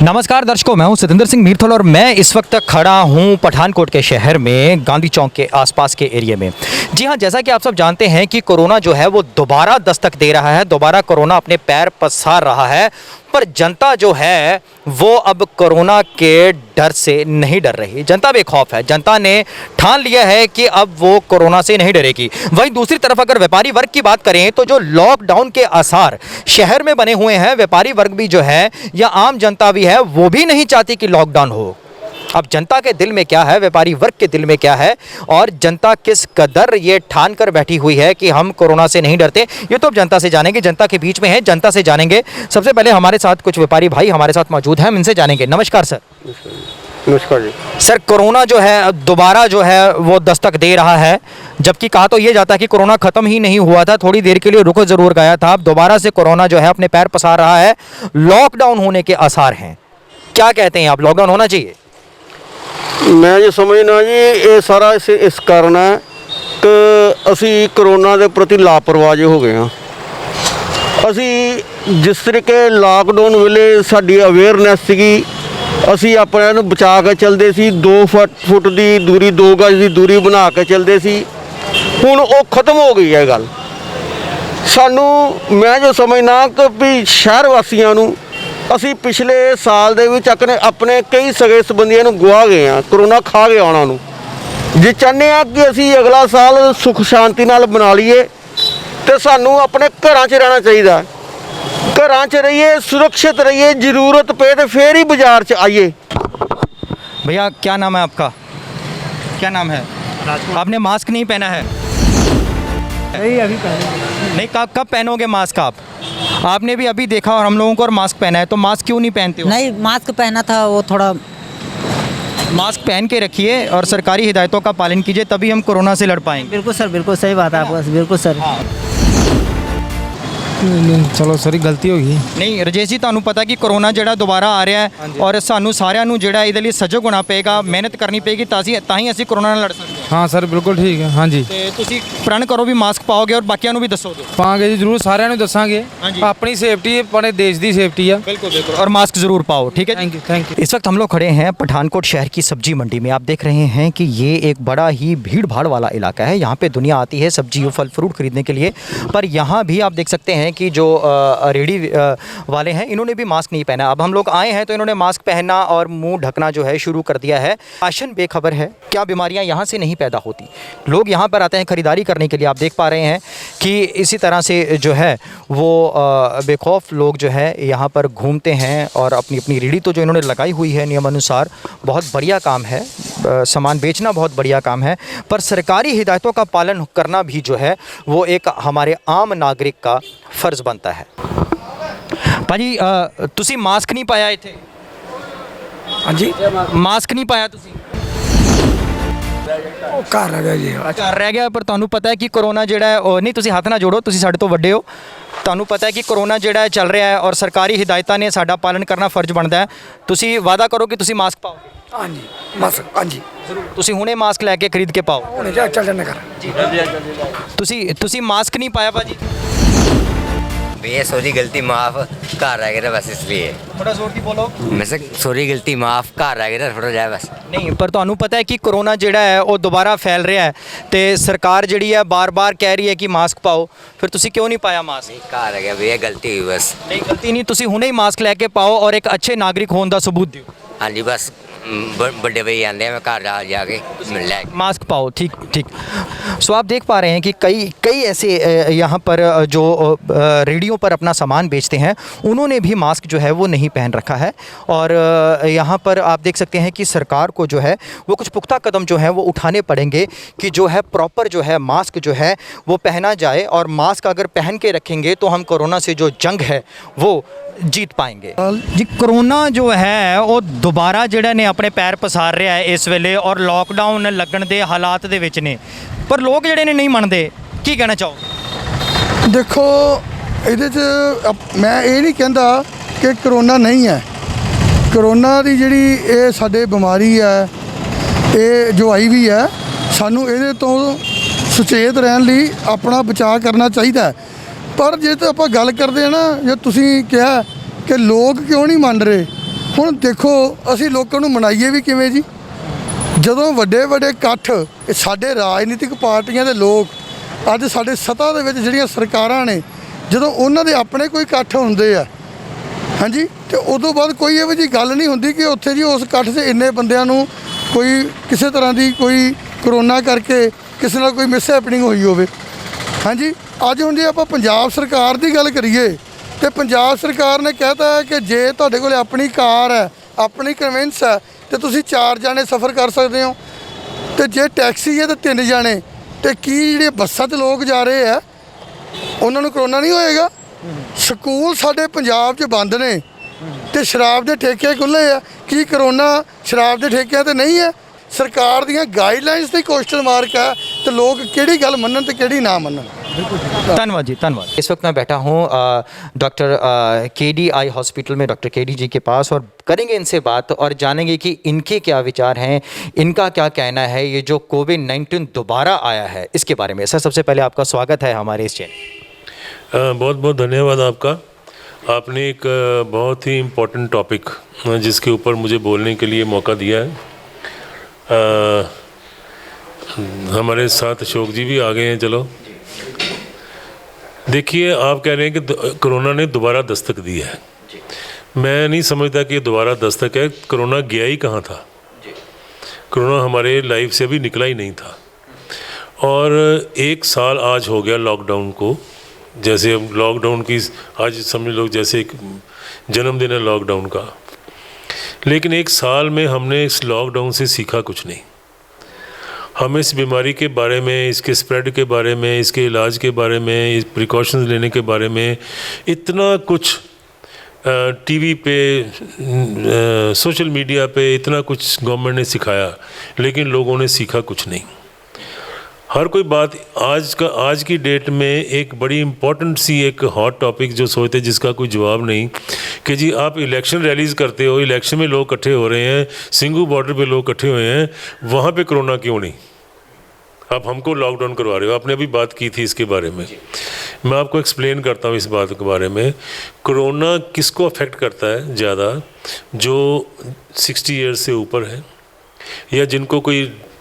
नमस्कार दर्शकों, मैं हूं सतेंद्र सिंह मीरथल और मैं इस वक्त खड़ा हूं पठानकोट के शहर में गांधी चौक के आसपास के एरिया में। जी हां, जैसा कि आप सब जानते हैं कि कोरोना जो है वो दोबारा दस्तक दे रहा है, दोबारा कोरोना अपने पैर पसार रहा है। पर जनता जो है वो अब कोरोना के डर से नहीं डर रही, जनता बेखौफ है। जनता ने ठान लिया है कि अब वो कोरोना से नहीं डरेगी। वहीं दूसरी तरफ अगर व्यापारी वर्ग की बात करें तो जो लॉकडाउन के आसार शहर में बने हुए हैं, व्यापारी वर्ग भी जो है या आम जनता भी है वो भी नहीं चाहती कि लॉकडाउन हो। अब जनता के दिल में क्या है, व्यापारी वर्ग के दिल में क्या है और जनता किस कदर ये ठान कर बैठी हुई है कि हम कोरोना से नहीं डरते, ये तो अब जनता से जानेंगे। जनता के बीच में है, जनता से जानेंगे। सबसे पहले हमारे साथ कुछ व्यापारी भाई हमारे साथ मौजूद हैं, हम इनसे जानेंगे। नमस्कार सर। नमस्कार जी। सर, कोरोना जो है दोबारा जो है वो दस्तक दे रहा है, जबकि कहा तो ये जाता है कि कोरोना खत्म ही नहीं हुआ था, थोड़ी देर के लिए रुक जरूर गया था। अब दोबारा से कोरोना जो है अपने पैर पसार रहा है, लॉकडाउन होने के आसार हैं। क्या कहते हैं आप, लॉकडाउन होना चाहिए? मैं जो समझना जी ये सारा इस कारण है कि ਅਸੀਂ कोरोना के प्रति लापरवाह हो गए हाँ। ਅਸੀਂ जिस तरीके लॉकडाउन वेले साडी अवेयरनैस सीगी, ਅਸੀਂ ਆਪਣੇ ਨੂੰ ਬਚਾ ਕੇ ਚੱਲਦੇ ਸੀ। 2 ਫੁੱਟ ਦੀ ਦੂਰੀ, 2 ਗਜ ਦੀ ਦੂਰੀ ਬਣਾ ਕੇ ਚੱਲਦੇ ਸੀ। ਹੁਣ ਉਹ ਖਤਮ ਹੋ ਗਈ ਹੈ ਗੱਲ। ਸਾਨੂੰ ਮੈਂ ਜੋ ਸਮਝਣਾ ਕਿ ਵੀ ਸ਼ਹਿਰ ਵਾਸੀਆਂ ਨੂੰ ਅਸੀਂ ਪਿਛਲੇ ਸਾਲ ਦੇ ਵਿੱਚ ਆਪਣੇ ਕਈ ਸਗੇ ਸੰਬੰਧੀਆਂ ਨੂੰ ਗੁਆ ਗਏ ਹਾਂ, ਕਰੋਨਾ ਖਾ ਗਿਆ ਉਹਨਾਂ ਨੂੰ। ਜੇ ਚਾਹੁੰਦੇ ਹਾਂ ਕਿ ਅਸੀਂ ਅਗਲਾ ਸਾਲ ਸੁੱਖ ਸ਼ਾਂਤੀ ਨਾਲ ਬਣਾ ਲਈਏ ਤੇ ਸਾਨੂੰ ਆਪਣੇ ਘਰਾਂ 'ਚ ਰਹਿਣਾ ਚਾਹੀਦਾ। घरां च रहिए, सुरक्षित रहिए, जरूरत पे तो फिर ही बाजार च आइए। भैया क्या नाम है आपका? क्या नाम है? आपने मास्क नहीं पहना है? नहीं, अभी पहने नहीं, कब पहनोगे मास्क आप? आपने भी अभी देखा और हम लोगों को और मास्क पहना है, तो मास्क क्यों नहीं पहनते हो? नहीं, मास्क पहना था वो थोड़ा। मास्क पहन के रखिए और सरकारी हिदायतों का पालन कीजिए, तभी हम कोरोना से लड़ पाएंगे। बिल्कुल सर, बिल्कुल सही बात है आपका, बिल्कुल सर। हाँ। नहीं चलो सॉरी गलती होगी। नहीं रजेश जी, ਤੁਹਾਨੂੰ ਪਤਾ ਕਿ ਕੋਰੋਨਾ ਜਿਹੜਾ ਦੁਬਾਰਾ ਆ ਰਿਹਾ ਹੈ ਔਰ ਸਾਨੂੰ ਸਾਰਿਆਂ ਨੂੰ ਜਿਹੜਾ ਇਹਦੇ ਲਈ ਸਜਗ ਹੋਣਾ ਪਏਗਾ, ਮਿਹਨਤ ਕਰਨੀ ਪਏਗੀ ਤਾਂ ਹੀ ਅਸੀਂ ਕੋਰੋਨਾ ਨਾਲ ਲੜ ਸਕਦੇ ਹਾਂ। हाँ सर बिल्कुल ठीक है। हाँ जी, ਤੇ ਤੁਸੀਂ ਪ੍ਰਣ ਕਰੋ ਵੀ ਮਾਸਕ ਪਾਓਗੇ ਔਰ ਬਾਕੀਆਂ ਨੂੰ ਵੀ ਦੱਸੋਗੇ। ਪਾਵਾਂਗੇ ਜੀ ਜ਼ਰੂਰ, ਸਾਰਿਆਂ ਨੂੰ ਦੱਸਾਂਗੇ। ਹਾਂਜੀ। ਆਪਣੀ ਸੇਫਟੀ ਹੈ, ਆਪਣੇ ਦੇਸ਼ ਦੀ ਸੇਫਟੀ ਹੈ। बिल्कुल बिल्कुल, और मास्क ज़रूर पाओ, ठीक है। Thank you thank you. इस वक्त हम लोग खड़े हैं पठानकोट शहर की सब्जी मंडी में। आप देख रहे हैं कि ये एक बड़ा ही भीड़ भाड़ वाला इलाका है। यहाँ पे दुनिया आती है सब्जी और फल फ्रूट खरीदने के लिए, पर यहाँ भी आप देख सकते हैं कि जो रेडी वाले हैं इन्होंने भी मास्क नहीं पहना। अब हम लोग आए हैं तो इन्होंने मास्क पहनना और मुंह ढकना जो है शुरू कर दिया है। राशन बेखबर है, क्या बीमारियाँ यहाँ से नहीं पैदा होती। लोग यहाँ पर आते हैं खरीदारी करने के लिए। आप देख पा रहे हैं कि इसी तरह से जो है वो बेखौफ लोग जो है यहाँ पर घूमते हैं और अपनी अपनी रेडी तो जो इन्होंने लगाई हुई है नियमानुसार, बहुत बढ़िया काम है। सामान बेचना बहुत बढ़िया काम है, पर सरकारी हिदायतों का पालन करना भी जो है वो एक हमारे आम नागरिक का फ़र्ज़ बनता है। भाजी तुसी मास्क नहीं पाया इत्थे? हाँ जी, मास्क नहीं पाया तुसी? ਉਹ ਘਰ ਆ ਗਿਆ ਜੀ। ਘਰ ਰਹਿ ਗਿਆ, ਪਰ ਤੁਹਾਨੂੰ ਪਤਾ ਹੈ ਕਿ ਕੋਰੋਨਾ ਜਿਹੜਾ ਹੈ ਉਹ ਨਹੀਂ, ਤੁਸੀਂ ਹੱਥ ਨਾ ਜੋੜੋ, ਤੁਸੀਂ ਸਾਡੇ ਤੋਂ ਵੱਡੇ ਹੋ। ਤੁਹਾਨੂੰ ਪਤਾ ਹੈ ਕਿ ਕੋਰੋਨਾ ਜਿਹੜਾ ਹੈ ਚੱਲ ਰਿਹਾ ਹੈ ਔਰ ਸਰਕਾਰੀ ਹਿਦਾਇਤਾਂ ਨੇ ਸਾਡਾ ਪਾਲਣ ਕਰਨਾ ਫਰਜ਼ ਬਣਦਾ ਹੈ। ਤੁਸੀਂ ਵਾਅਦਾ ਕਰੋ ਕਿ ਤੁਸੀਂ ਮਾਸਕ ਪਾਓਗੇ। ਹਾਂਜੀ ਬਸ, ਹਾਂਜੀ ਜ਼ਰੂਰ। ਤੁਸੀਂ ਹੁਣੇ ਮਾਸਕ ਲੈ ਕੇ ਖਰੀਦ ਕੇ ਪਾਓ। ਹੁਣੇ ਜਾ ਚੱਲ ਜਾਣਾ ਘਰ। ਤੁਸੀਂ ਮਾਸਕ ਨਹੀਂ ਪਾਇਆ ਭਾਜੀ? भैया सॉरी गलती माफ, घर रह गया बस इसलिए। थोड़ा जोर की बोलो। मैं से सॉरी गलती माफ, घर रह गया थोड़ा जाए बस। ਨਹੀਂ, ਪਰ ਤੁਹਾਨੂੰ ਪਤਾ ਹੈ ਕਿ ਕੋਰੋਨਾ ਜਿਹੜਾ ਹੈ ਉਹ ਦੁਬਾਰਾ ਫੈਲ ਰਿਹਾ ਹੈ ਤੇ ਸਰਕਾਰ ਜਿਹੜੀ ਹੈ ਬਾਰ-ਬਾਰ ਕਹਿ ਰਹੀ ਹੈ ਕਿ ਮਾਸਕ ਪਾਓ, ਫਿਰ ਤੁਸੀਂ ਕਿਉਂ ਨਹੀਂ ਪਾਇਆ ਮਾਸਕ? नहीं घर रह गया भैया, गलती हुई बस। ਨਹੀਂ, ਗਲਤੀ ਨਹੀਂ, ਤੁਸੀਂ ਹੁਣੇ ਹੀ ਮਾਸਕ ਲੈ ਕੇ ਪਾਓ ਔਰ ਇੱਕ ਅੱਛੇ ਨਾਗਰਿਕ ਹੋਣ ਦਾ ਸਬੂਤ ਦਿਓ। हाँ जी बस, बड़े भैया आते हैं, मैं घर जाके मिल जाए। मास्क पाओ, ठीक ठीक। सो आप देख पा रहे हैं कि कई ऐसे यहाँ पर जो रेडियो पर अपना सामान बेचते हैं उन्होंने भी मास्क जो है वो नहीं पहन रखा है। और यहाँ पर आप देख सकते हैं कि सरकार को जो है वो कुछ पुख्ता कदम जो है वो उठाने पड़ेंगे कि जो है प्रॉपर जो है मास्क जो है वो पहना जाए, और मास्क अगर पहन के रखेंगे तो हम कोरोना से जो जंग है वो जीत पाएंगे जी। कोरोना जो है वो दोबारा ਜਿਹੜਾ ਨੇ ਆਪਣੇ ਪੈਰ ਪਸਾਰ ਰਿਹਾ ਹੈ ਇਸ ਵੇਲੇ ਔਰ ਲੋਕਡਾਊਨ ਲੱਗਣ ਦੇ ਹਾਲਾਤ ਦੇ ਵਿੱਚ ਨੇ, ਪਰ ਲੋਕ ਜਿਹੜੇ ਨੇ ਨਹੀਂ ਮੰਨਦੇ। ਕੀ ਕਹਿਣਾ ਚਾਹੋਗੇ? ਦੇਖੋ ਇਹਦੇ 'ਚ ਮੈਂ ਇਹ ਨਹੀਂ ਕਹਿੰਦਾ ਕਿ ਕਰੋਨਾ ਨਹੀਂ ਹੈ। ਕਰੋਨਾ ਦੀ ਜਿਹੜੀ ਇਹ ਸਾਡੇ ਬਿਮਾਰੀ ਹੈ, ਇਹ ਜੋ ਆਈ ਵੀ ਹੈ, ਸਾਨੂੰ ਇਹਦੇ ਤੋਂ ਸੁਚੇਤ ਰਹਿਣ ਲਈ ਆਪਣਾ ਬਚਾਅ ਕਰਨਾ ਚਾਹੀਦਾ ਹੈ। ਪਰ ਜੇ ਤਾਂ ਆਪਾਂ ਗੱਲ ਕਰਦੇ ਹਾਂ ਨਾ, ਜੇ ਤੁਸੀਂ ਕਿਹਾ ਕਿ ਲੋਕ ਕਿਉਂ ਨਹੀਂ ਮੰਨ ਰਹੇ, ਹੁਣ ਦੇਖੋ ਅਸੀਂ ਲੋਕਾਂ ਨੂੰ ਮਨਾਈਏ ਵੀ ਕਿਵੇਂ ਜੀ, ਜਦੋਂ ਵੱਡੇ ਵੱਡੇ ਇਕੱਠ ਇਹ ਸਾਡੇ ਰਾਜਨੀਤਿਕ ਪਾਰਟੀਆਂ ਦੇ ਲੋਕ ਅੱਜ ਸਾਡੇ ਸੱਤਾ ਦੇ ਵਿੱਚ ਜਿਹੜੀਆਂ ਸਰਕਾਰਾਂ ਨੇ, ਜਦੋਂ ਉਹਨਾਂ ਦੇ ਆਪਣੇ ਕੋਈ ਇਕੱਠ ਹੁੰਦੇ ਆ ਹਾਂਜੀ, ਤੇ ਉਦੋਂ ਬਾਅਦ ਕੋਈ ਇਹੋ ਜਿਹੀ ਗੱਲ ਨਹੀਂ ਹੁੰਦੀ ਕਿ ਉੱਥੇ ਜੀ ਉਸ ਇਕੱਠ 'ਚ ਇੰਨੇ ਬੰਦਿਆਂ ਨੂੰ ਕੋਈ ਕਿਸੇ ਤਰ੍ਹਾਂ ਦੀ ਕੋਈ ਕਰੋਨਾ ਕਰਕੇ ਕਿਸੇ ਨਾਲ ਕੋਈ ਮਿਸ ਹੈਪਨਿੰਗ ਹੋਈ ਹੋਵੇ। ਹਾਂਜੀ, ਅੱਜ ਹੁਣ ਜੇ ਆਪਾਂ ਪੰਜਾਬ ਸਰਕਾਰ ਦੀ ਗੱਲ ਕਰੀਏ ਤੇ ਪੰਜਾਬ ਸਰਕਾਰ ਨੇ ਕਹਿਤਾ ਹੈ ਕਿ ਜੇ ਤੁਹਾਡੇ ਕੋਲ ਆਪਣੀ ਕਾਰ ਹੈ, ਆਪਣੀ ਕਨਵੈਂਸ ਹੈ ਤੇ ਤੁਸੀਂ 4 ਜਾਣੇ ਸਫ਼ਰ ਕਰ ਸਕਦੇ ਹੋ, ਤੇ ਜੇ ਟੈਕਸੀ ਹੈ ਤਾਂ 3 ਜਾਣੇ, ਤੇ ਕੀ ਜਿਹੜੇ ਬੱਸਾਂ 'ਚ ਲੋਕ ਜਾ ਰਹੇ ਆ ਉਹਨਾਂ ਨੂੰ ਕਰੋਨਾ ਨਹੀਂ ਹੋਏਗਾ। ਸਕੂਲ ਸਾਡੇ ਪੰਜਾਬ 'ਚ ਬੰਦ ਨੇ ਤੇ ਸ਼ਰਾਬ ਦੇ ਠੇਕੇ ਖੁੱਲ੍ਹੇ ਆ, ਕੀ ਕਰੋਨਾ ਸ਼ਰਾਬ ਦੇ ਠੇਕਿਆਂ ਤੇ ਨਹੀਂ ਹੈ? ਸਰਕਾਰ ਦੀਆਂ ਗਾਈਡਲਾਈਨਸ ਤੇ ਕੁਐਸਚਨ ਮਾਰਕ ਹੈ ਤੇ ਲੋਕ ਕਿਹੜੀ ਗੱਲ ਮੰਨਣ ਤੇ ਕਿਹੜੀ ਨਾ ਮੰਨਣ। धन्यवाद जी, धन्यवाद। इस वक्त मैं बैठा हूँ डॉक्टर KD आई हॉस्पिटल में, डॉक्टर KD जी के पास, और करेंगे इनसे बात और जानेंगे कि इनके क्या विचार हैं, इनका क्या कहना है ये जो कोविड-19 दोबारा आया है इसके बारे में। सर, सबसे पहले आपका स्वागत है हमारे इस चैनल। बहुत बहुत धन्यवाद आपका। आपने एक बहुत ही इम्पोर्टेंट टॉपिक जिसके ऊपर मुझे बोलने के लिए मौका दिया है। हमारे साथ अशोक जी भी आ गए हैं। चलो देखिए, आप कह रहे हैं कि कोरोना ने दोबारा दस्तक दी है। मैं नहीं समझता कि ये दोबारा दस्तक है। कोरोना गया ही कहाँ था? कोरोना हमारे लाइफ से अभी निकला ही नहीं था। और 1 साल आज हो गया लॉकडाउन को। जैसे अब लॉकडाउन की आज समझ लो जैसे एक जन्मदिन है लॉकडाउन का, लेकिन 1 साल में हमने इस लॉकडाउन से सीखा कुछ नहीं। हम इस बीमारी के बारे में, इसके स्प्रेड के बारे में, इसके इलाज के बारे में, इस प्रिकॉशंस लेने के बारे में इतना कुछ टीवी पे, सोशल मीडिया पे इतना कुछ गवर्नमेंट ने सिखाया, लेकिन लोगों ने सीखा कुछ नहीं। हर कोई बात आज की डेट में एक बड़ी इम्पोर्टेंट सी एक हॉट टॉपिक जो सोचते जिसका कोई जवाब नहीं, कि जी आप इलेक्शन रैलीज़ करते हो, इलेक्शन में लोग इकट्ठे हो रहे हैं, सिंगू बॉर्डर पे लोग इकट्ठे हुए हैं, वहाँ पे कोरोना क्यों नहीं? आप हमको लॉकडाउन करवा रहे हो। आपने अभी बात की थी इसके बारे में, मैं आपको एक्सप्लेन करता हूँ इस बात के बारे में। कोरोना किसको अफेक्ट करता है ज़्यादा? जो 60 ईयर्स से ऊपर है, या जिनको कोई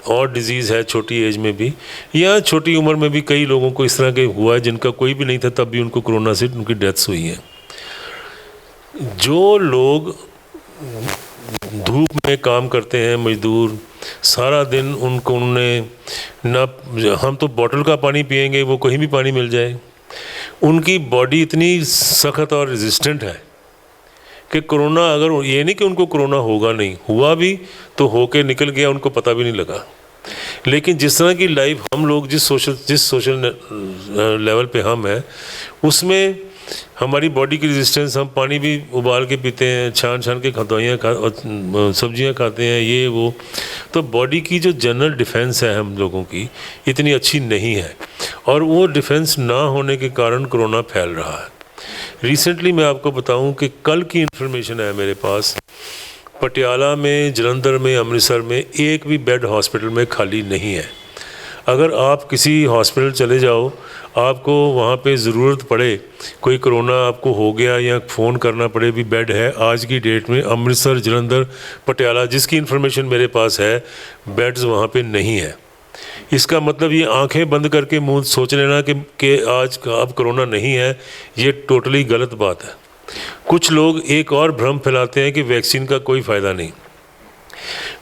और डिज़ीज़ है छोटी एज में भी, या छोटी उम्र में भी कई लोगों को इस तरह के हुआ है जिनका कोई भी नहीं था, तब भी उनको कोरोना से उनकी डेथ्स हुई हैं। जो लोग धूप में काम करते हैं, मजदूर, सारा दिन उन्होंने ना, हम तो बॉटल का पानी पिएंगे, वो कहीं भी पानी मिल जाए, उनकी बॉडी इतनी सख्त और रेजिस्टेंट है कि कोरोना, अगर ये नहीं कि उनको कोरोना होगा नहीं, हुआ भी तो होके निकल गया, उनको पता भी नहीं लगा। लेकिन जिस तरह की लाइफ हम लोग जिस सोशल लेवल पे हम हैं, उसमें हमारी बॉडी की रेजिस्टेंस, हम पानी भी उबाल के पीते हैं, छान के दवाइयाँ सब्जियाँ खाते हैं, ये वो, तो बॉडी की जो जनरल डिफेंस है हम लोगों की इतनी अच्छी नहीं है, और वो डिफेंस ना होने के कारण कोरोना फैल रहा है। रिसेंटली मैं आपको बताऊं कि कल की इन्फॉर्मेशन है मेरे पास, पटियाला में, जलंधर में, अमृतसर में एक भी बेड हॉस्पिटल में खाली नहीं है। अगर आप किसी हॉस्पिटल चले जाओ, आपको वहाँ पे ज़रूरत पड़े, कोई कोरोना आपको हो गया या फ़ोन करना पड़े, भी बेड है आज की डेट में अमृतसर, जलंधर, पटियाला, जिसकी इन्फॉर्मेशन मेरे पास है, बेड्स वहाँ पे नहीं है। इसका मतलब ये आंखें बंद करके मुंह सोच लेना कि आज अब कोरोना नहीं है, ये टोटली गलत बात है। कुछ लोग एक और भ्रम फैलाते हैं कि वैक्सीन का कोई फ़ायदा नहीं।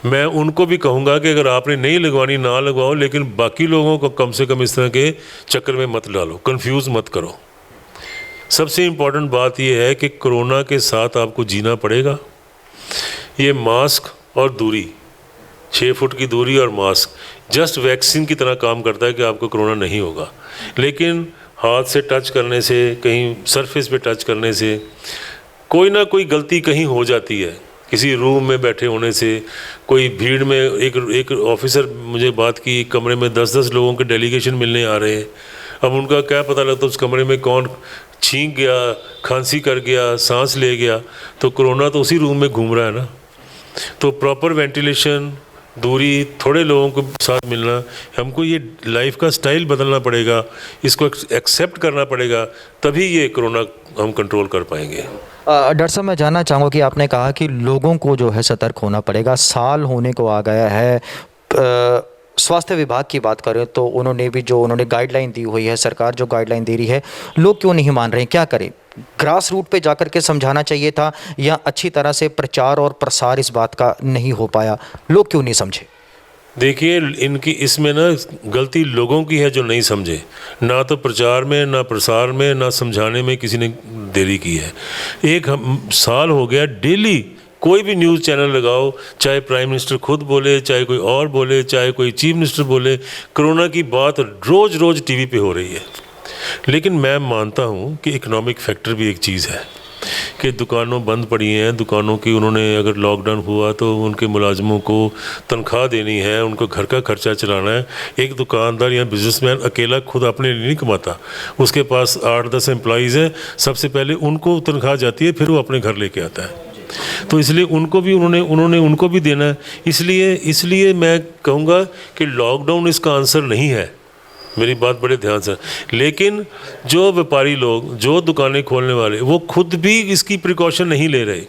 मैं उनको भी कहूँगा कि अगर आपने नहीं लगवानी ना लगवाओ, लेकिन बाकी लोगों को कम से कम इस तरह के चक्कर में मत डालो, कंफ्यूज मत करो। सबसे इम्पॉर्टेंट बात यह है कि कोरोना के साथ आपको जीना पड़ेगा। ये मास्क और दूरी, 6 फुट की दूरी और मास्क जस्ट वैक्सीन की तरह काम करता है कि आपको कोरोना नहीं होगा। लेकिन हाथ से टच करने से, कहीं सरफेस पे टच करने से कोई ना कोई गलती कहीं हो जाती है। किसी रूम में बैठे होने से, कोई भीड़ में, एक ऑफिसर मुझे बात की, एक कमरे में 10-10 लोगों के डेलीगेशन मिलने आ रहे हैं। अब उनका क्या पता लगता उस कमरे में कौन छींक गया, खांसी कर गया, सांस ले गया, तो कोरोना तो उसी रूम में घूम रहा है ना। तो प्रॉपर वेंटिलेशन, दूरी, थोड़े लोगों के साथ मिलना, हमको ये लाइफ का स्टाइल बदलना पड़ेगा, इसको एक्सेप्ट करना पड़ेगा, तभी ये कोरोना हम कंट्रोल कर पाएंगे। डॉक्टर साहब, मैं जानना चाहूँगा कि आपने कहा कि लोगों को जो है सतर्क होना पड़ेगा, साल होने को आ गया है। स्वास्थ्य विभाग की बात करें तो उन्होंने गाइडलाइन दी हुई है, सरकार जो गाइडलाइन दे रही है, लोग क्यों नहीं मान रहे हैं? क्या करें? ग्रास रूट पे जाकर के समझाना चाहिए था, या अच्छी तरह से प्रचार और प्रसार इस बात का नहीं हो पाया? लोग क्यों नहीं समझे? देखिए, इनकी इसमें ना गलती लोगों की है जो नहीं समझे। ना तो प्रचार में, ना प्रसार में, ना समझाने में किसी ने देरी की है। एक साल हो गया, डेली कोई भी न्यूज़ चैनल लगाओ, चाहे प्राइम मिनिस्टर खुद बोले, चाहे कोई और बोले, चाहे कोई चीफ मिनिस्टर बोले, कोरोना की बात रोज़ रोज़ टीवी पे हो रही है। लेकिन मैं मानता हूँ कि इकोनॉमिक फैक्टर भी एक चीज़ है कि दुकानों बंद पड़ी हैं, दुकानों की उन्होंने अगर लॉकडाउन हुआ तो उनके मुलाजमों को तनख्वाह देनी है, उनको घर का खर्चा चलाना है। एक दुकानदार या बिजनेसमैन अकेला खुद अपने लिए नहीं कमाता, उसके पास 8-10 एम्प्लॉइज़ हैं, सबसे पहले उनको तनख्वाह जाती है, फिर वो अपने घर लेके आता है। तो इसलिए उनको भी उन्होंने उनको भी देना है। इसलिए मैं कहूँगा कि लॉकडाउन इसका आंसर नहीं है, मेरी बात बड़े ध्यान से। लेकिन जो व्यापारी लोग, जो दुकानें खोलने वाले, वो खुद भी इसकी प्रिकॉशन नहीं ले रहे।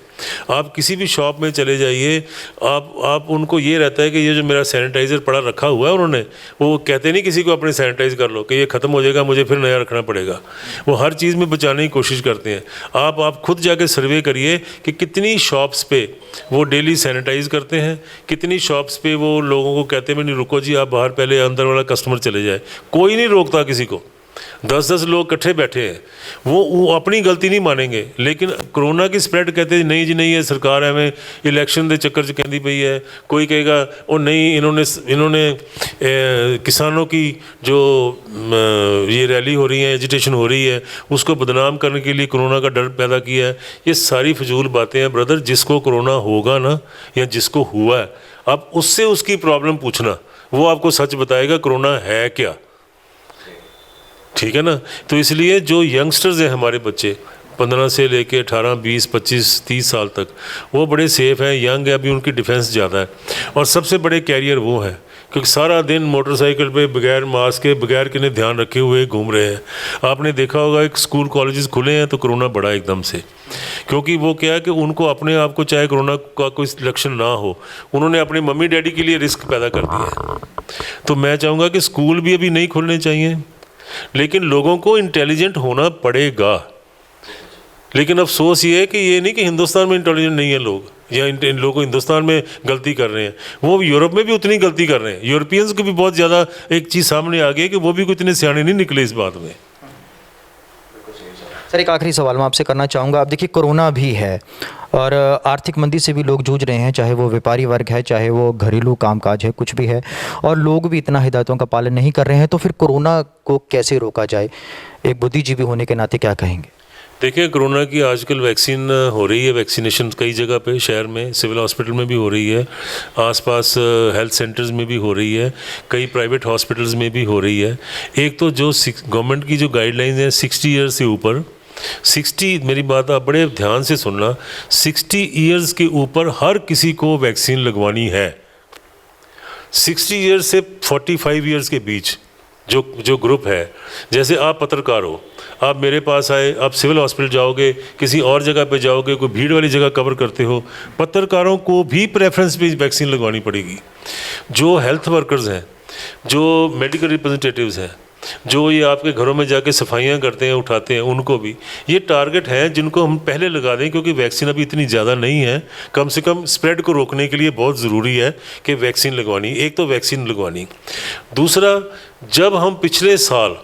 आप किसी भी शॉप में चले जाइए, आप उनको ये रहता है कि ये जो मेरा सैनिटाइज़र पड़ा रखा हुआ है, उन्होंने वो कहते नहीं किसी को अपने सैनिटाइज़ कर लो कि ये ख़त्म हो जाएगा, मुझे फिर नया रखना पड़ेगा। वो हर चीज़ में बचाने की कोशिश करते हैं। आप खुद जाके सर्वे करिए कि कितनी शॉप्स पे वो डेली सैनिटाइज़ करते हैं, कितनी शॉप्स पे वो लोगों को कहते हैं नहीं रुको जी, आप बाहर पहले अंदर वाला कस्टमर चले जाए। कोई नहीं रोकता किसी को। 10-10 लोग इकट्ठे बैठे हैं, वो अपनी गलती नहीं मानेंगे। लेकिन कोरोना की स्प्रेड कहते हैं नहीं जी नहीं, ये सरकार हमें इलेक्शन के चक्कर च कहती पई है। कोई कहेगा ओ नहीं, इन्होंने किसानों की जो ये रैली हो रही है, एजिटेशन हो रही है, उसको बदनाम करने के लिए कोरोना का डर पैदा किया है। ये सारी फजूल बातें हैं ब्रदर। जिसको कोरोना होगा ना, या जिसको हुआ है, आप उससे उसकी प्रॉब्लम पूछना, वो आपको सच बताएगा कोरोना है क्या। ठीक है ना? तो इसलिए जो यंगस्टर्स हैं, हमारे बच्चे 15 से लेके 18, 20, 25, 30 साल तक, वो बड़े सेफ़ हैं, यंग है, अभी उनकी डिफेंस ज़्यादा है। और सबसे बड़े कैरियर वो हैं, क्योंकि सारा दिन मोटरसाइकिल पे बगैर मास्क के, बगैर किन्हें ध्यान रखे हुए घूम रहे हैं। आपने देखा होगा एक स्कूल कॉलेजेस खुले हैं तो कोरोना बढ़ा एकदम से, क्योंकि वो क्या है कि उनको अपने आप को, चाहे कोरोना का कोई लक्षण ना हो, उन्होंने अपने मम्मी डैडी के लिए रिस्क पैदा कर दिया है। तो मैं चाहूँगा कि स्कूल भी अभी नहीं खुलने चाहिए, लेकिन लोगों को इंटेलिजेंट होना पड़ेगा। लेकिन अफसोस ये है कि ये नहीं कि हिंदुस्तान में इंटेलिजेंट नहीं है लोग, या इन लोगों हिंदुस्तान में गलती कर रहे हैं, वो यूरोप में भी उतनी गलती कर रहे हैं। यूरोपियंस को भी बहुत ज़्यादा एक चीज़ सामने आ गई है कि वो भी कोई इतने सियाने नहीं निकले इस बात में। सर, एक आखिरी सवाल मैं आपसे करना चाहूँगा। अब देखिए, कोरोना भी है और आर्थिक मंदी से भी लोग जूझ रहे हैं, चाहे वो व्यापारी वर्ग है, चाहे वो घरेलू कामकाज है, कुछ भी है, और लोग भी इतना हिदायतों का पालन नहीं कर रहे हैं। तो फिर कोरोना को कैसे रोका जाए? एक बुद्धिजीवी होने के नाते क्या कहेंगे? देखिए, कोरोना की आजकल वैक्सीन हो रही है, वैक्सीनेशन कई जगह पे शहर में, सिविल हॉस्पिटल में भी हो रही है, आसपास हेल्थ सेंटर्स में भी हो रही है, कई प्राइवेट हॉस्पिटल्स में भी हो रही है। एक तो जो गवर्नमेंट की जो गाइडलाइंस हैं 60 ईयर्स से ऊपर, 60, मेरी बात आप बड़े ध्यान से सुनना, 60 ईयर्स के ऊपर हर किसी को वैक्सीन लगवानी है। 60 ईयर्स से 45 ईयर्स के बीच जो ग्रुप है, जैसे आप पत्रकार हो, आप मेरे पास आए, आप सिविल हॉस्पिटल जाओगे, किसी और जगह पे जाओगे, कोई भीड़ वाली जगह कवर करते हो, पत्रकारों को भी प्रेफरेंस पे वैक्सीन लगवानी पड़ेगी। जो हेल्थ वर्कर्स हैं, जो मेडिकल रिप्रेजेंटेटिव्स हैं, जो ये आपके घरों में जाके सफाइयाँ करते हैं, उठाते हैं, उनको भी ये टारगेट हैं जिनको हम पहले लगा दें, क्योंकि वैक्सीन अभी इतनी ज़्यादा नहीं है। कम से कम स्प्रेड को रोकने के लिए बहुत ज़रूरी है कि वैक्सीन लगवानी। एक तो वैक्सीन लगवानी, दूसरा, जब हम पिछले साल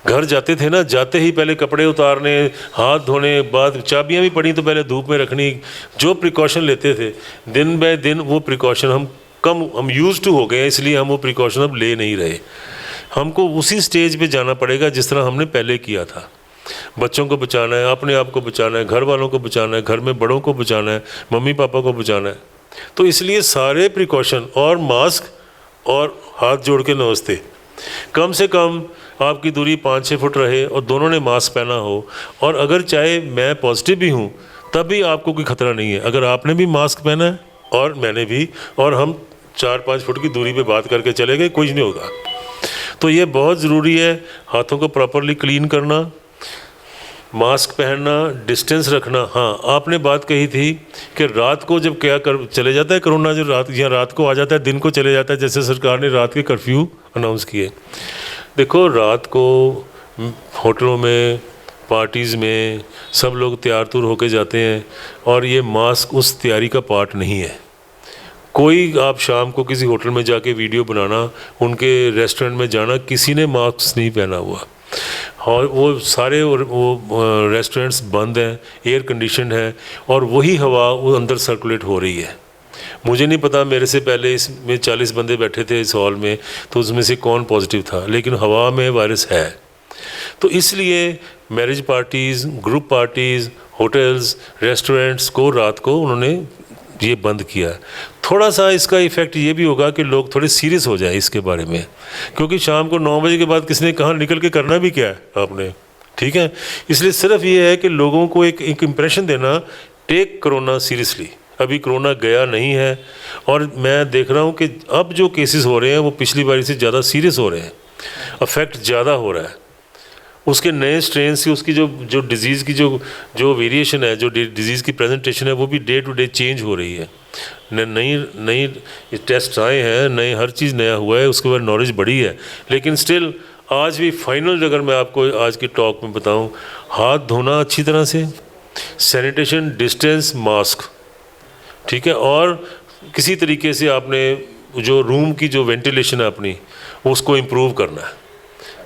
घर जाते थे ना, जाते ही पहले कपड़े उतारने, हाथ धोने, बाद चाबियाँ भी पड़ी तो पहले धूप में रखनी, जो प्रिकॉशन लेते थे, दिन बाय दिन वो प्रिकॉशन हम यूज़ टू हो गए हैं, इसलिए हम वो प्रिकॉशन अब ले नहीं रहे। हमको उसी स्टेज पे जाना पड़ेगा जिस तरह हमने पहले किया था। बच्चों को बचाना है, अपने आप को बचाना है, घर वालों को बचाना है, घर में बड़ों को बचाना है, मम्मी पापा को बचाना है। तो इसलिए सारे प्रिकॉशन, और मास्क और हाथ जोड़ के नमस्ते, कम से कम आपकी दूरी 5-6 फुट रहे और दोनों ने मास्क पहना हो। और अगर चाहे मैं पॉजिटिव भी हूँ तब भी आपको कोई ख़तरा नहीं है, अगर आपने भी मास्क पहना है और मैंने भी, और हम 4-5 फुट की दूरी पे बात करके चले गए, कुछ नहीं होगा। तो ये बहुत ज़रूरी है, हाथों को प्रॉपरली क्लीन करना, मास्क पहनना, डिस्टेंस रखना। हाँ, आपने बात कही थी कि रात को जब क्या कर चले जाता है कोरोना, जो रात या रात को आ जाता है, दिन को चले जाता है, जैसे सरकार ने रात के कर्फ्यू अनाउंस किए। देखो, रात को होटलों में, पार्टीज़ में सब लोग तैयार तुर होके जाते हैं, और ये मास्क उस तैयारी का पार्ट नहीं है। कोई आप शाम को किसी होटल में जाके वीडियो बनाना, उनके रेस्टोरेंट में जाना, किसी ने मास्क नहीं पहना हुआ, और वो सारे वो रेस्टोरेंट्स बंद हैं, एयर कंडीशन है, और वही हवा वो अंदर सर्कुलेट हो रही है। मुझे नहीं पता, मेरे से पहले इसमें 40 बंदे बैठे थे इस हॉल में, तो उसमें से कौन पॉजिटिव था, लेकिन हवा में वायरस है। तो इसलिए marriage parties, group parties, hotels, restaurants को रात को उन्होंने ये बंद किया। थोड़ा सा इसका इफ़ेक्ट ये भी होगा कि लोग थोड़े सीरियस हो जाए इसके बारे में, क्योंकि शाम को 9 बजे के बाद किसने कहाँ निकल के करना भी क्या है आपने, ठीक है। इसलिए सिर्फ ये है कि लोगों को एक इम्प्रेशन देना, टेक कोरोना सीरियसली। अभी कोरोना गया नहीं है, और मैं देख रहा हूँ कि अब जो केसेस हो रहे हैं वो पिछली बारी से ज़्यादा सीरियस हो रहे हैं, अफेक्ट ज़्यादा हो रहा है। उसके नए स्ट्रेन से उसकी जो डिज़ीज़ की जो वेरिएशन है, जो डिज़ीज़ की प्रेजेंटेशन है, वो भी डे टू डे चेंज हो रही है। नई टेस्ट आए हैं, नए हर चीज़ नया हुआ है, उसके बाद नॉलेज बढ़ी है। लेकिन स्टिल आज भी फाइनल अगर मैं आपको आज की टॉक में बताऊं, हाथ धोना अच्छी तरह से, सैनिटेशन, डिस्टेंस, मास्क, ठीक है, और किसी तरीके से आपने जो रूम की जो वेंटिलेशन है अपनी, उसको इम्प्रूव करना है,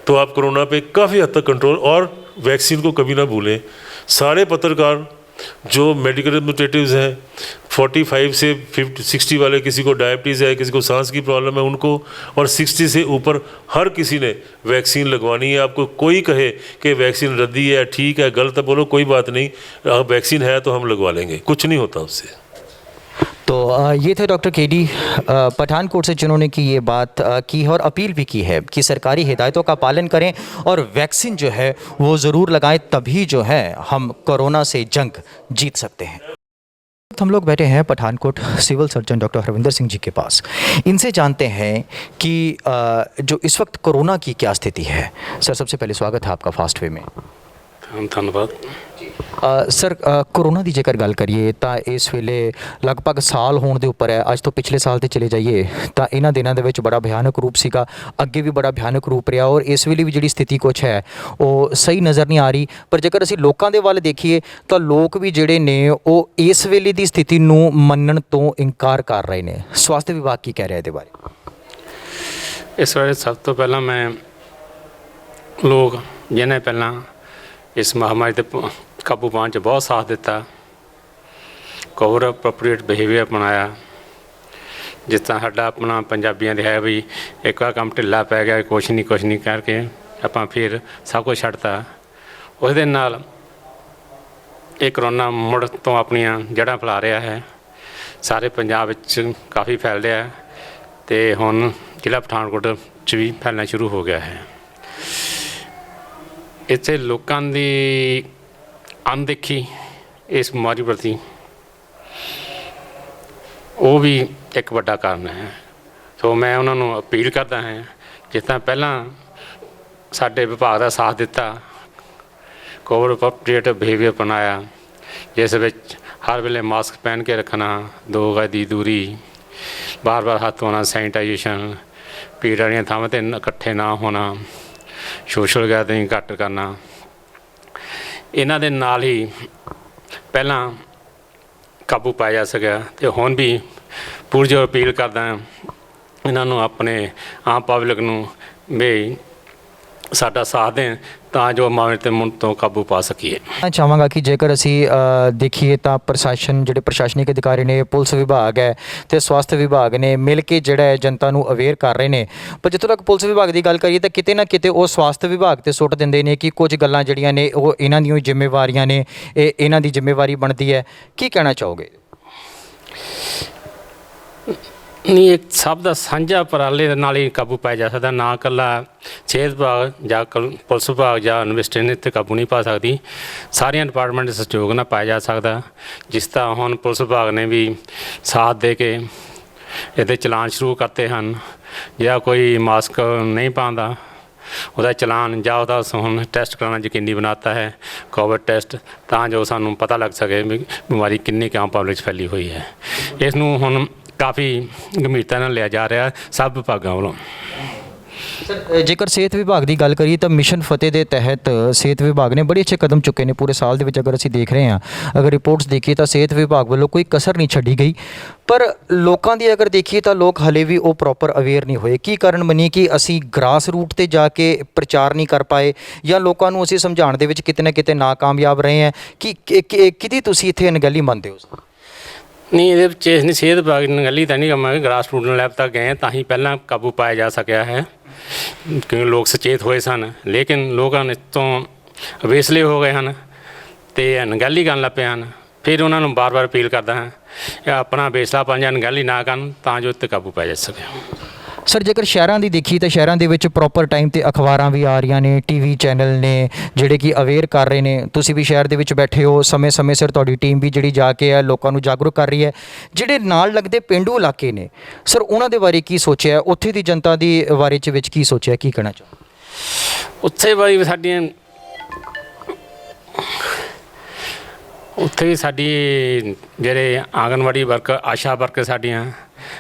तो आप कोरोना पे काफ़ी हद तक कंट्रोल। और वैक्सीन को कभी ना भूलें। सारे पत्रकार जो मेडिकल एडमिनिस्ट्रेटिव्स हैं, 45 से 60 वाले, किसी को डायबिटीज़ है, किसी को सांस की प्रॉब्लम है उनको, और 60 से ऊपर हर किसी ने वैक्सीन लगवानी है। आपको कोई कहे कि वैक्सीन रद्दी है, ठीक है, गलत है, बोलो कोई बात नहीं, वैक्सीन है तो हम लगवा लेंगे, कुछ नहीं होता उससे। तो ये थे डॉक्टर केडी पठानकोट से, जिन्होंने की ये बात की है और अपील भी की है कि सरकारी हिदायतों का पालन करें और वैक्सीन जो है वो ज़रूर लगाएं, तभी जो है हम कोरोना से जंग जीत सकते हैं। हम लोग बैठे हैं Pathankot civil surgeon doctor Harvinder Singh ji के पास। इनसे जानते हैं कि जो इस वक्त कोरोना की क्या स्थिति है। सर, सबसे पहले स्वागत है आपका फास्ट वे में। धन्यवाद सर, कोरोना की जेकर गल करिए तो इस वेले लगभग साल होने के उपर है। अज तो पिछले साल तो चले जाइए तो इन्होंने दिनों के बड़ा भयानक रूप सीगा, अगे भी बड़ा भयानक रूप रहा, और इस वेले भी जी स्थिति कुछ है वो सही नज़र नहीं आ रही। पर जेकर असीं लोगों के वाल देखिए तो लोग भी जिहड़े ने वो इस वेले की स्थिति नूं मन्नण तो इनकार कर रहे हैं। स्वास्थ्य विभाग की कह रहा है इहदे बारे? इस बारे सब तो पहला मैं लोग जिन्हें पहला इस महामारी ते काबू पाने च बहुत साथ दिता, कोविड अप्रोप्रीएट बिहेवियर अपनाया, जिस तरह साडा अपना पंजाबियों है भी एक बार काम ढिला पै गया, कुछ नहीं करके आपां फिर सब कुछ छड्डता। उस दे नाल ये कोरोना मुड़ तो अपनियां जड़ां फैला रहा है, सारे पंजाब विच काफ़ी फैल रहा है, तो हुण जिला पठानकोट च भी फैलना शुरू हो गया है। इत्थे लोकां दी अनदेखी इस बीमारी प्रति वो भी एक बड़ा कारण है। तो मैं उन्होंने अपील करता है, जिस तरह पहला साडे विभाग का साथ दिता, कोविड अप्रोप्रीएट बिहेवियर अपनाया, जिस विच हर वेले मास्क पहन के रखना, 2 गज की दूरी, बार बार हाथ धोना, सैनिटाइजेशन, भीड़ वाली थावां ते इकट्ठे ना होना, सोशल गैदरिंग घट करना, इन्हां दे नाल ही पहला काबू पाया जा सकिया। तो हुण भी पूरी जो अपील करदा इन्हां नूं अपने आम पब्लिक नूं भी साडा साथ दें, ਤਾਂ जो मामले ते मुंह तो काबू पा सकीए। मैं चाहांगा कि जेकर असी देखिए तो प्रशासन, जिहड़े प्रशासनिक अधिकारी ने, पुलिस विभाग है तो स्वास्थ्य विभाग ने मिल के जिहड़ा है जनता नूं अवेयर कर रहे हैं। पर जितों तक पुलिस विभाग की गल करिए तो किते ना किते वो स्वास्थ्य विभाग ते सुट दिंदे ने कि कुछ गल्लां जिहड़ियां ने वो इन्हां दी जिम्मेवारियां ने, इन्हां दी जिम्मेवारी बनती है। की कहना चाहोगे? नहीं, एक सब का साझा उपराले नाल ही काबू पाया जा सकता, ना कला सेहत विभाग या पुलिस विभाग या इन्वेस्टिगेशन इत्थे काबू नहीं पा सकती। सारिया डिपार्टमेंट सहयोग ना पाया जा सकता। जिस तरह हुण पुलिस विभाग ने भी साथ दे के इहदे चलान शुरू करते हैं, या कोई मास्क नहीं पाता ਉਹਦਾ ਚਲਾਨ ਜਾਂ ਉਹਦਾ ਹੁਣ ਟੈਸਟ ਕਰਾਉਣਾ ਯਕੀਨੀ ਬਣਾਤਾ ਹੈ, ਕੋਵਿਡ ਟੈਸਟ, ਤਾਂ ਜੋ ਸਾਨੂੰ ਪਤਾ ਲੱਗ ਸਕੇ ਵੀ ਬਿਮਾਰੀ ਕਿੰਨੀ ਕੁ ਆਮ ਪਬਲਿਕ 'ਚ ਫੈਲੀ ਹੋਈ ਹੈ। ਇਸ ਨੂੰ ਹੁਣ ਕਾਫੀ ਗੰਭੀਰਤਾ ਨਾਲ ਲਿਆ ਜਾ ਰਿਹਾ ਸਭ ਵਿਭਾਗਾਂ ਵੱਲੋਂ। ਸਰ ਜੇਕਰ ਸਿਹਤ ਵਿਭਾਗ ਦੀ ਗੱਲ ਕਰੀਏ ਤਾਂ ਮਿਸ਼ਨ ਫਤਿਹ ਦੇ ਤਹਿਤ ਸਿਹਤ ਵਿਭਾਗ ਨੇ ਬੜੇ ਅੱਛੇ ਕਦਮ ਚੁੱਕੇ ਨੇ ਪੂਰੇ ਸਾਲ ਦੇ ਵਿੱਚ। ਅਗਰ ਅਸੀਂ ਦੇਖ ਰਹੇ ਹਾਂ, ਅਗਰ ਰਿਪੋਰਟਸ ਦੇਖੀਏ ਤਾਂ ਸਿਹਤ ਵਿਭਾਗ ਵੱਲੋਂ ਕੋਈ ਕਸਰ ਨਹੀਂ ਛੱਡੀ ਗਈ, ਪਰ ਲੋਕਾਂ ਦੀ ਅਗਰ ਦੇਖੀਏ ਤਾਂ ਲੋਕ ਹਲੇ ਵੀ ਉਹ ਪ੍ਰੋਪਰ ਅਵੇਅਰ ਨਹੀਂ ਹੋਏ। ਕੀ ਕਾਰਨ ਬਣੀ ਕਿ ਅਸੀਂ ਗ੍ਰਾਸ ਰੂਟ ਤੇ ਜਾ ਕੇ ਪ੍ਰਚਾਰ ਨਹੀਂ ਕਰ ਪਾਏ, ਜਾਂ ਲੋਕਾਂ ਨੂੰ ਅਸੀਂ ਸਮਝਾਉਣ ਦੇ ਵਿੱਚ ਕਿਤੇ ਨਾ ਕਿਤੇ ਨਾਕਾਮਯਾਬ ਰਹੇ ਹਾਂ? ਕਿਹਦੀ ਤੁਸੀਂ ਇੱਥੇ ਅਣਗਹਿਲੀ ਮੰਨਦੇ ਹੋ? ਨਹੀਂ, ਇਹਦੇ ਵਿੱਚ ਇਸ ਨਹੀਂ ਸਿਹਤ ਵਿਭਾਗ ਦੀ ਅਣਗਹਿਲੀ ਤਾਂ ਨਹੀਂ ਕਹਾਂਗੇ, ਗ੍ਰਾਸ ਰੂਟ ਲੈਵਲ ਤੱਕ ਗਏ ਤਾਂ ਹੀ ਪਹਿਲਾਂ ਕਾਬੂ ਪਾਇਆ ਜਾ ਸਕਿਆ ਹੈ, ਕਿਉਂਕਿ ਲੋਕ ਸੁਚੇਤ ਹੋਏ ਸਨ। ਲੇਕਿਨ ਲੋਕਾਂ ਨੇ ਤੋਂ ਅਵੇਸਲੇ ਹੋ ਗਏ ਹਨ ਅਤੇ ਅਣਗਹਿਲੀ ਕਰਨ ਲੱਗ ਪਏ ਹਨ। ਫਿਰ ਉਹਨਾਂ ਨੂੰ ਬਾਰ-ਬਾਰ ਅਪੀਲ ਕਰਦਾ ਹਾਂ ਕਿ ਆਪਣਾ ਵੇਸਲਾਪਨ ਜਾਂ ਅਣਗਹਿਲੀ ਨਾ ਕਰਨ, ਤਾਂ ਜੋ ਇੱਥੇ ਕਾਬੂ ਪਾਇਆ ਜਾ ਸਕੇ। ਸਰ ਜੇਕਰ ਸ਼ਹਿਰਾਂ ਦੀ ਦੇਖੀਏ ਤਾਂ ਸ਼ਹਿਰਾਂ ਦੇ ਵਿੱਚ ਪ੍ਰੋਪਰ ਟਾਈਮ ਤੇ ਅਖਬਾਰਾਂ ਵੀ ਆ ਰਹੀਆਂ ਨੇ, ਟੀਵੀ ਚੈਨਲ ਨੇ ਜਿਹੜੇ ਕਿ ਅਵੇਅਰ ਕਰ ਰਹੇ ਨੇ। ਤੁਸੀਂ ਵੀ ਸ਼ਹਿਰ ਦੇ ਵਿੱਚ ਬੈਠੇ ਹੋ, ਸਮੇਂ-ਸਮੇਂ ਸਿਰ ਤੁਹਾਡੀ ਟੀਮ ਵੀ ਜਿਹੜੀ ਜਾ ਕੇ ਹੈ ਲੋਕਾਂ ਨੂੰ ਜਾਗਰੂਕ ਕਰ ਰਹੀ ਹੈ। ਜਿਹੜੇ ਨਾਲ ਲੱਗਦੇ ਪੇਂਡੂ ਇਲਾਕੇ ਨੇ ਸਰ, ਉਹਨਾਂ ਦੇ ਬਾਰੇ ਕੀ ਸੋਚਿਆ? ਉੱਥੇ ਦੀ ਜਨਤਾ ਦੀ ਬਾਰੇ ਚ ਵਿੱਚ ਕੀ ਸੋਚਿਆ, ਕੀ ਕਹਿਣਾ ਚਾਹੋ? ਉੱਥੇ ਬਾਈ ਸਾਡੀਆਂ ਉੱਥੇ ਵੀ ਸਾਡੀ ਜਿਹੜੇ ਆਂਗਨਵਾੜੀ ਵਰਕਰ, ਆਸ਼ਾ ਵਰਕਰ ਸਾਡੀਆਂ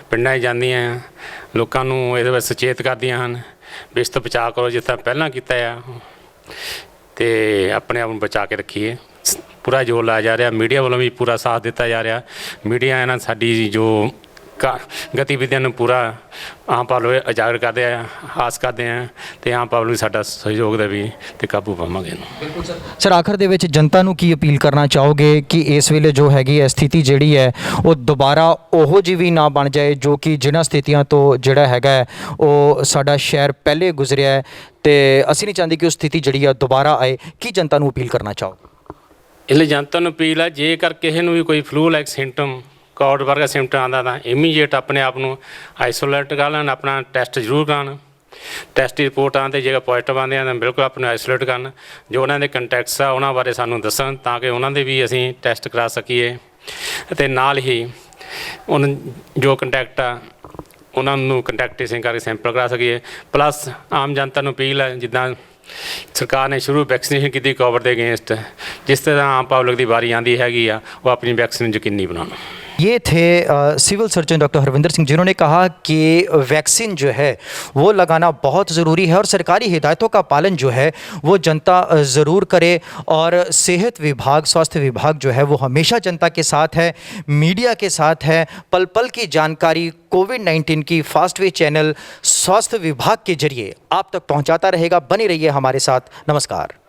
ਪਿੰਡਾਂ 'ਚ ਜਾਂਦੀਆਂ, ਲੋਕਾਂ ਨੂੰ ਇਹਦੇ ਵਿੱਚ ਸੁਚੇਤ ਕਰਦੀਆਂ ਹਨ ਵੀ ਇਸ ਤੋਂ ਬਚਾਅ ਕਰੋ ਜਿਸ ਤਰ੍ਹਾਂ ਪਹਿਲਾਂ ਕੀਤਾ ਆ, ਅਤੇ ਆਪਣੇ ਆਪ ਨੂੰ ਬਚਾ ਕੇ ਰੱਖੀਏ। ਪੂਰਾ ਜ਼ੋਰ ਲਾਇਆ ਜਾ ਰਿਹਾ, ਮੀਡੀਆ ਵੱਲੋਂ ਵੀ ਪੂਰਾ ਸਾਥ ਦਿੱਤਾ ਜਾ ਰਿਹਾ। ਮੀਡੀਆ ਇਹਨਾਂ ਸਾਡੀ ਜੋ ਗਤੀਵਿਧੀਆਂ ਨੂੰ ਪੂਰਾ ਆਮ ਪਬਲਿਕ ਉਜਾਗਰ ਕਰਦੇ ਆ, ਆਸ ਕਰਦੇ ਆ, ਅਤੇ ਆਮ ਪਬਲਿਕ ਸਾਡਾ ਸਹਿਯੋਗ ਦੇ ਵੀ ਅਤੇ ਕਾਬੂ ਪਾਵਾਂਗੇ ਇਹਨੂੰ। ਬਿਲਕੁਲ ਸਰ। ਸਰ ਆਖਰ ਦੇ ਵਿੱਚ ਜਨਤਾ ਨੂੰ ਕੀ ਅਪੀਲ ਕਰਨਾ ਚਾਹੋਗੇ ਕਿ ਇਸ ਵੇਲੇ ਜੋ ਹੈਗੀ ਹੈ ਸਥਿਤੀ ਜਿਹੜੀ ਹੈ ਉਹ ਦੁਬਾਰਾ ਉਹੋ ਜਿਹੀ ਵੀ ਨਾ ਬਣ ਜਾਏ ਜੋ ਕਿ ਜਿਨ੍ਹਾਂ ਸਥਿਤੀਆਂ ਤੋਂ ਜਿਹੜਾ ਹੈਗਾ ਉਹ ਸਾਡਾ ਸ਼ਹਿਰ ਪਹਿਲੇ ਗੁਜ਼ਰਿਆ ਹੈ, ਅਤੇ ਅਸੀਂ ਨਹੀਂ ਚਾਹੁੰਦੇ ਕਿ ਉਹ ਸਥਿਤੀ ਜਿਹੜੀ ਆ ਦੁਬਾਰਾ ਆਏ। ਕੀ ਜਨਤਾ ਨੂੰ ਅਪੀਲ ਕਰਨਾ ਚਾਹੋਗੇ? ਇਸ ਲਈ ਜਨਤਾ ਨੂੰ ਅਪੀਲ ਹੈ, ਜੇਕਰ ਕਿਸੇ ਨੂੰ ਵੀ ਕੋਈ ਫਲੂ ਲਾਈਕ ਸਿੰਪਟਮ, ਕੋਵਿਡ ਵਰਗਾ ਸਿੰਪਟਮ ਆਉਂਦਾ ਤਾਂ ਇਮੀਡੀਏਟ ਆਪਣੇ ਆਪ ਨੂੰ ਆਈਸੋਲੇਟ ਕਰ ਲੈਣ, ਆਪਣਾ ਟੈਸਟ ਜ਼ਰੂਰ ਕਰਾਉਣ। ਟੈਸਟ ਦੀ ਰਿਪੋਰਟ ਆਉਣ 'ਤੇ ਜੇਕਰ ਪੋਜ਼ੀਟਿਵ ਆਉਂਦੇ ਆ ਤਾਂ ਬਿਲਕੁਲ ਆਪਣੇ ਆਈਸੋਲੇਟ ਕਰਨ। ਜੋ ਉਹਨਾਂ ਦੇ ਕੰਟੈਕਟਸ ਆ ਉਹਨਾਂ ਬਾਰੇ ਸਾਨੂੰ ਦੱਸਣ ਤਾਂ ਕਿ ਉਹਨਾਂ ਦੇ ਵੀ ਅਸੀਂ ਟੈਸਟ ਕਰਾ ਸਕੀਏ, ਅਤੇ ਨਾਲ ਹੀ ਉਹਨਾਂ ਜੋ ਕੰਟੈਕਟ ਆ ਉਹਨਾਂ ਨੂੰ ਕੰਟੈਕਟ ਟ੍ਰੇਸਿੰਗ ਕਰਕੇ ਸੈਂਪਲ ਕਰਾ ਸਕੀਏ। ਪਲੱਸ ਆਮ ਜਨਤਾ ਨੂੰ ਅਪੀਲ ਹੈ, ਜਿੱਦਾਂ ਸਰਕਾਰ ਨੇ ਸ਼ੁਰੂ ਵੈਕਸੀਨੇਸ਼ਨ ਕੀਤੀ ਕੋਵਿਡ ਦੇ ਅਗੇਂਸਟ, ਜਿਸ ਤਰ੍ਹਾਂ ਆਮ ਪਬਲਿਕ ਦੀ ਵਾਰੀ ਆਉਂਦੀ ਹੈਗੀ ਆ, ਉਹ ਆਪਣੀ वैक्सीन यकीनी बनाना। ये थे civil surgeon doctor Harvinder Singh, जिन्होंने कहा कि वैक्सीन जो है वो लगाना बहुत ज़रूरी है और सरकारी हिदायतों का पालन जो है वो जनता ज़रूर करे। और सेहत विभाग, स्वास्थ्य विभाग जो है वो हमेशा जनता के साथ है, मीडिया के साथ है। पल पल की जानकारी कोविड-19 की फास्ट वे चैनल स्वास्थ्य विभाग के जरिए आप तक पहुंचाता रहेगा। बने रहिए हमारे साथ। नमस्कार।